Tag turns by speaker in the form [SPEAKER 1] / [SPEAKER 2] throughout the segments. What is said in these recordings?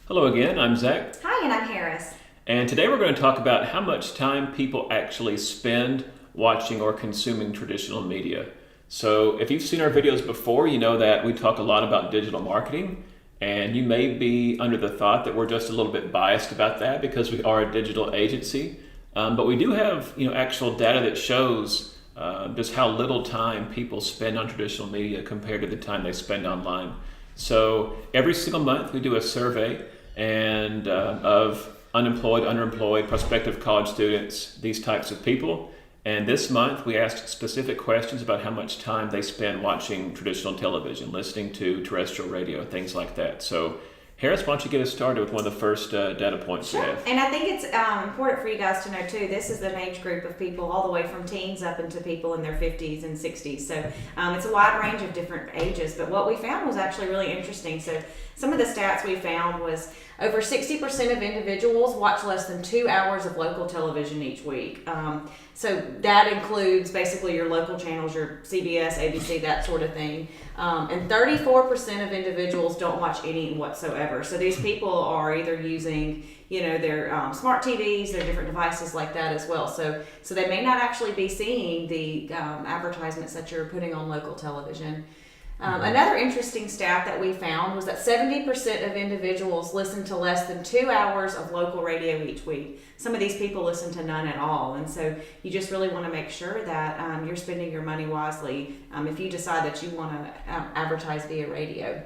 [SPEAKER 1] Hello again, I'm Zach,
[SPEAKER 2] Hi, and I'm Harris.
[SPEAKER 1] and today we're going to talk about how much time people actually spend watching or consuming traditional media. So, if you've seen our videos before, you know that we talk a lot about digital marketing, and you may be under the thought that we're just a little bit biased about that because we are a digital agency. But we do have actual data that shows just how little time people spend on traditional media compared to the time they spend online. So every single month we do a survey and of unemployed, underemployed, prospective college students, these types of people. And this month we asked specific questions about how much time they spend watching traditional television, listening to terrestrial radio, things like that. So Harris, why don't you get us started with one of the first data points we have?
[SPEAKER 2] And I think it's important for you guys to know too, this is an age group of people all the way from teens up into people in their 50s and 60s. So it's a wide range of different ages, but what we found was actually really interesting. So some of the stats we found was over 60% of individuals watch less than 2 hours of local television each week. So that includes basically your local channels, your CBS, ABC, that sort of thing. And 34% of individuals don't watch any whatsoever. So these people are either using, their smart TVs, their different devices like that as well. So they may not actually be seeing the advertisements that you're putting on local television. Another interesting stat that we found was that 70% of individuals listen to less than 2 hours of local radio each week. Some of these people listen to none at all, and so you just really want to make sure that you're spending your money wisely if you decide that you want to advertise via radio.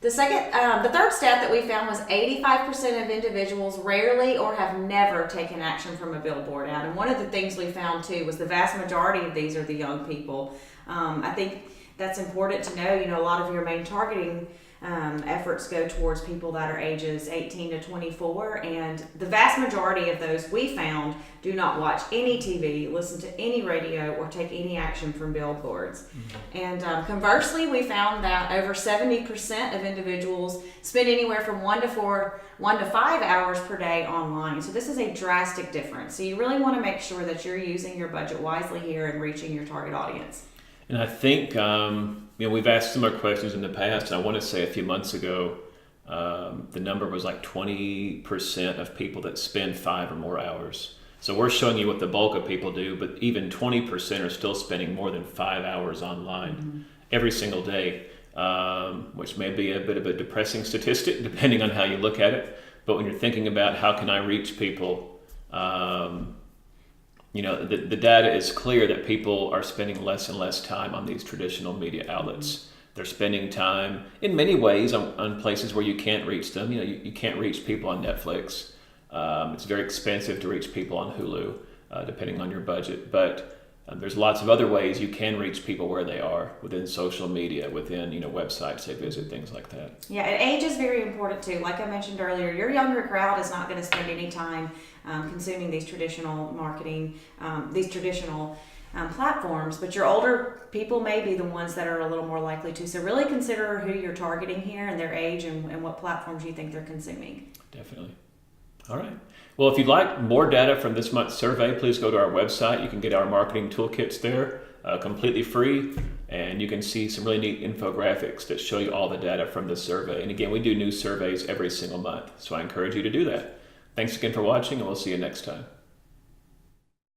[SPEAKER 2] The third stat that we found was 85% of individuals rarely or have never taken action from a billboard ad. And one of the things we found too was the vast majority of these are the young people. I think that's important to know. A lot of your main targeting efforts go towards people that are ages 18 to 24, and the vast majority of those we found do not watch any TV, listen to any radio, or take any action from billboards. And conversely, we found that over 70% of individuals spend anywhere from 1 to 5 hours per day online. So this is a drastic difference. So you really want to make sure that you're using your budget wisely here and reaching your target audience.
[SPEAKER 1] And I think we've asked similar questions in the past, and I want to say a few months ago the number was like 20% of people that spend 5 or more hours. So we're showing you what the bulk of people do, but even 20% are still spending more than 5 hours online every single day, which may be a bit of a depressing statistic depending on how you look at it. But when you're thinking about how can I reach people, the data is clear that people are spending less and less time on these traditional media outlets. They're spending time in many ways on places where you can't reach them. You can't reach people on Netflix. It's very expensive to reach people on Hulu, depending on your budget. But there's lots of other ways you can reach people where they are within social media, within websites they visit, things like that.
[SPEAKER 2] Yeah, and age is very important too. Like I mentioned earlier, your younger crowd is not going to spend any time consuming these traditional marketing, these traditional platforms, but your older people may be the ones that are a little more likely to. So really consider who you're targeting here and their age and what platforms you think they're consuming.
[SPEAKER 1] Definitely. All right. Well, if you'd like more data from this month's survey, please go to our website. You can get our marketing toolkits there completely free, and you can see some really neat infographics that show you all the data from this survey. And again, we do new surveys every single month, so I encourage you to do that. Thanks again for watching, and we'll see you next time.